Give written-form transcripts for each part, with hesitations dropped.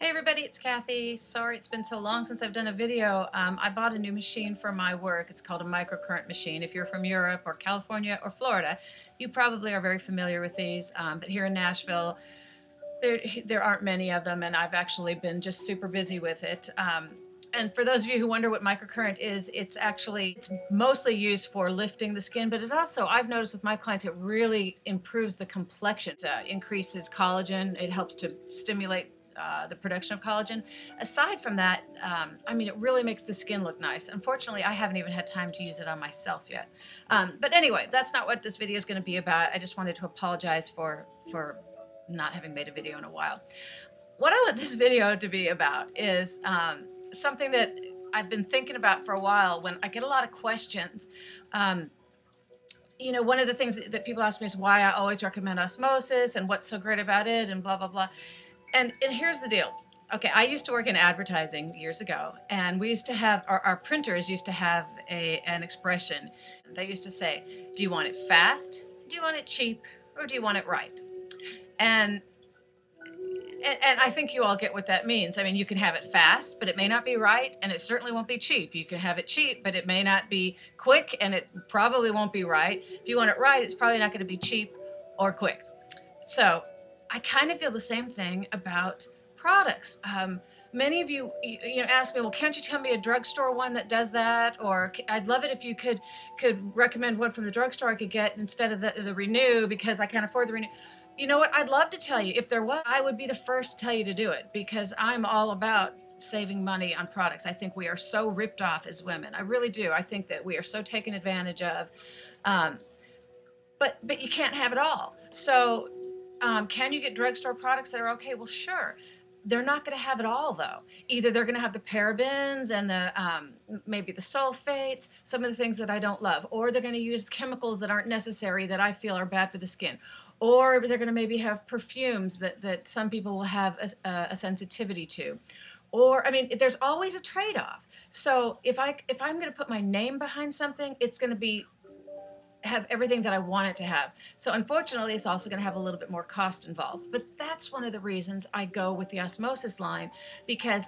Hey everybody, it's Kathy. Sorry it's been so long since I've done a video. I bought a new machine for my work. It's called a microcurrent machine. If you're from Europe or California or Florida, you probably are very familiar with these. But here in Nashville, there aren't many of them, and I've actually been just super busy with it. And for those of you who wonder what microcurrent is, it's mostly used for lifting the skin, but it also, I've noticed with my clients, it really improves the complexion. It increases collagen. It helps to stimulate the production of collagen. Aside from that, I mean, it really makes the skin look nice. Unfortunately, I haven't even had time to use it on myself yet. But anyway, that's not what this video is going to be about. I just wanted to apologize for not having made a video in a while. What I want this video to be about is something that I've been thinking about for a while when I get a lot of questions. You know, one of the things that people ask me is why I always recommend osmosis and what's so great about it and blah, blah, blah. And here's the deal. Okay, I used to work in advertising years ago, and we used to have, our printers used to have an expression. They used to say, do you want it fast, do you want it cheap, or do you want it right? And I think you all get what that means. I mean, you can have it fast, but it may not be right, and it certainly won't be cheap. You can have it cheap, but it may not be quick, and it probably won't be right. If you want it right, it's probably not going to be cheap or quick. So I kind of feel the same thing about products. Many of you ask me, well, can't you tell me a drugstore one that does that? Or I'd love it if you could recommend one from the drugstore I could get instead of the Renew, because I can't afford the Renew. You know what? I'd love to tell you. If there was, I would be the first to tell you to do it, because I'm all about saving money on products. I think we are so ripped off as women. I really do. I think that we are so taken advantage of. But you can't have it all. So can you get drugstore products that are okay? Well, sure. They're not going to have it all, though. Either they're going to have the parabens and the maybe the sulfates, some of the things that I don't love, or they're going to use chemicals that aren't necessary that I feel are bad for the skin, or they're going to maybe have perfumes that some people will have a sensitivity to, or I mean, there's always a trade-off. So if I'm going to put my name behind something, it's going to have everything that I want it to have. So unfortunately, it's also going to have a little bit more cost involved. But that's one of the reasons I go with the osmosis line, because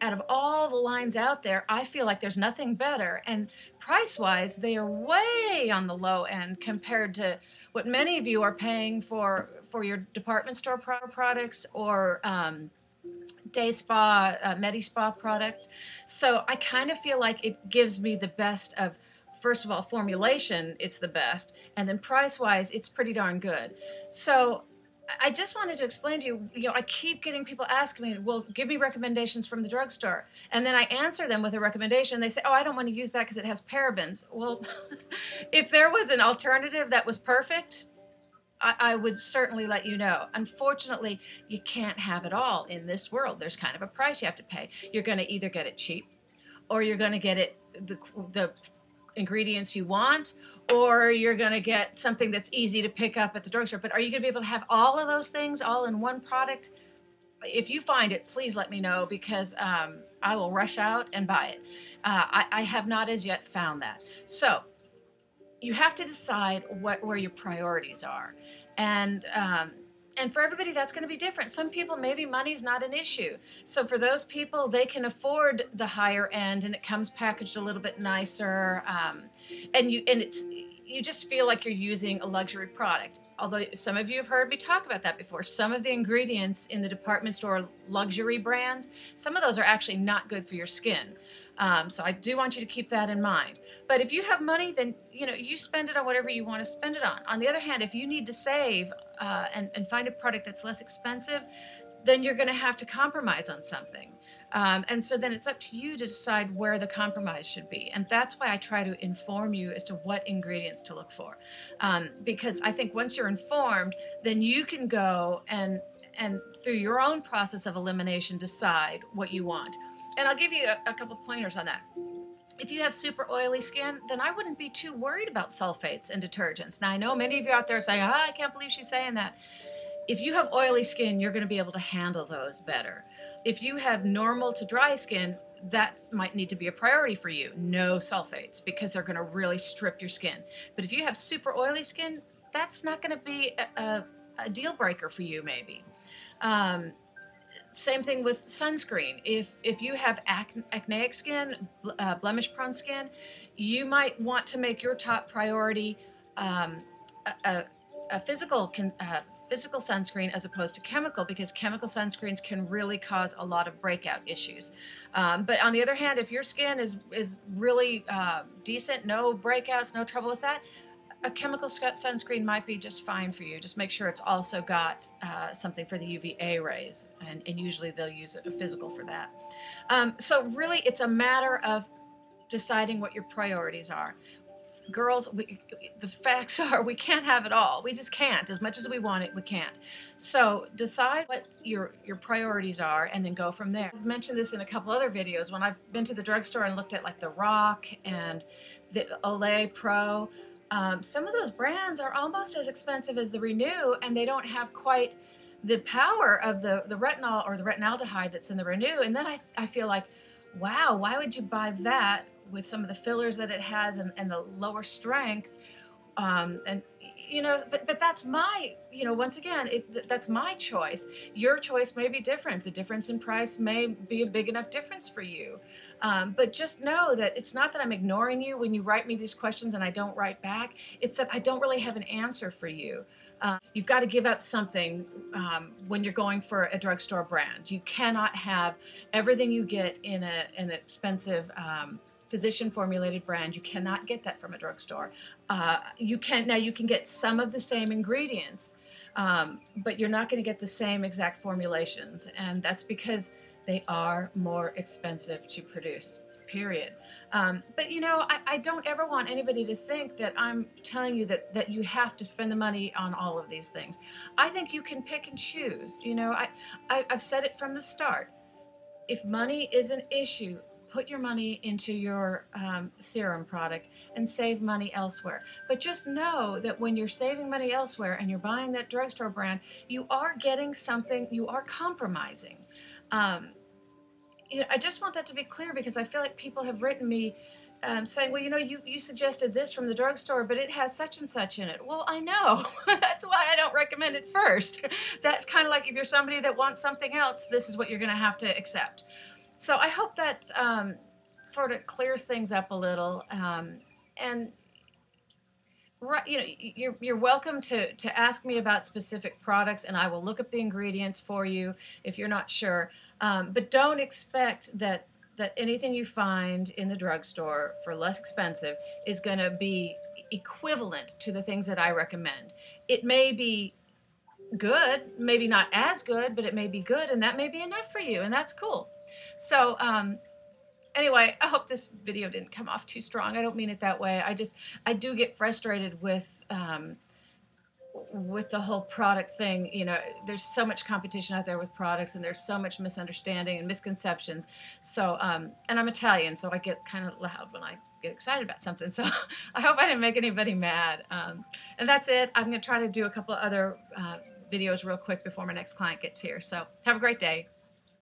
out of all the lines out there, I feel like there's nothing better. And price-wise, they are way on the low end compared to what many of you are paying for your department store products or day spa, medi-spa products. So I kind of feel like it gives me the best of, first of all, formulation, it's the best, and then price-wise, it's pretty darn good. So I just wanted to explain to you, I keep getting people asking me, well, give me recommendations from the drugstore. And then I answer them with a recommendation. They say, oh, I don't want to use that because it has parabens. Well, if there was an alternative that was perfect, I would certainly let you know. Unfortunately, you can't have it all in this world. There's kind of a price you have to pay. You're going to either get it cheap, or you're going to get it the ingredients you want, or you're going to get something that's easy to pick up at the drugstore. But are you going to be able to have all of those things all in one product? If you find it, please let me know, because I will rush out and buy it. I have not as yet found that. So you have to decide where your priorities are. And for everybody, that's going to be different. Some people, maybe money's not an issue. So for those people, they can afford the higher end, and it comes packaged a little bit nicer. And you just feel like you're using a luxury product. Although some of you have heard me talk about that before. Some of the ingredients in the department store luxury brands, some of those are actually not good for your skin. So I do want you to keep that in mind. But if you have money, then you spend it on whatever you want to spend it on. On the other hand, if you need to save and find a product that's less expensive, then you're going to have to compromise on something. And so then it's up to you to decide where the compromise should be. And that's why I try to inform you as to what ingredients to look for. Because I think once you're informed, then you can go and through your own process of elimination, decide what you want. And I'll give you a couple pointers on that. If you have super oily skin, then I wouldn't be too worried about sulfates and detergents. Now, I know many of you out there say, I can't believe she's saying that. If you have oily skin, you're going to be able to handle those better. If you have normal to dry skin, that might need to be a priority for you. No sulfates, because they're going to really strip your skin. But if you have super oily skin, that's not going to be a deal breaker for you, maybe. Same thing with sunscreen. If you have acneic skin, blemish-prone skin, you might want to make your top priority a, a physical sunscreen as opposed to chemical, because chemical sunscreens can really cause a lot of breakout issues. But on the other hand, if your skin is really decent, no breakouts, no trouble with that, a chemical sunscreen might be just fine for you. Just make sure it's also got something for the UVA rays, and usually they'll use a physical for that. So really, it's a matter of deciding what your priorities are. Girls, the facts are we can't have it all. We just can't. As much as we want it, we can't. So decide what your priorities are and then go from there. I've mentioned this in a couple other videos. When I've been to the drugstore and looked at like the Rock and the Olay Pro, some of those brands are almost as expensive as the Renew, and they don't have quite the power of the retinol or the retinaldehyde that's in the Renew. And then I feel like, wow, why would you buy that with some of the fillers that it has and the lower strength? And you know, but that's my, you know, once again, that's my choice. Your choice may be different. The difference in price may be a big enough difference for you. But just know that it's not that I'm ignoring you when you write me these questions and I don't write back. It's that I don't really have an answer for you. You've got to give up something when you're going for a drugstore brand. You cannot have everything you get in an expensive physician-formulated brand. You cannot get that from a drugstore. You can get some of the same ingredients, but you're not going to get the same exact formulations, and that's because they are more expensive to produce, period. But you know, I don't ever want anybody to think that I'm telling you that you have to spend the money on all of these things. I think you can pick and choose. You know, I've said it from the start. If money is an issue, put your money into your serum product and save money elsewhere. But just know that when you're saving money elsewhere and you're buying that drugstore brand, you are getting something, you are compromising. You know, I just want that to be clear, because I feel like people have written me saying, well, you know, you suggested this from the drugstore, but it has such and such in it. Well, I know. That's why I don't recommend it first. That's kind of like if you're somebody that wants something else, this is what you're going to have to accept. So I hope that sort of clears things up a little. And you know, you're welcome to ask me about specific products, and I will look up the ingredients for you if you're not sure. But don't expect that anything you find in the drugstore for less expensive is going to be equivalent to the things that I recommend. It may be good, maybe not as good, but it may be good, and that may be enough for you, and that's cool. So anyway, I hope this video didn't come off too strong. I don't mean it that way. I do get frustrated with the whole product thing. You know, there's so much competition out there with products, and there's so much misunderstanding and misconceptions. So, and I'm Italian, so I get kind of loud when I get excited about something. So I hope I didn't make anybody mad. And that's it. I'm going to try to do a couple of other videos real quick before my next client gets here. So have a great day.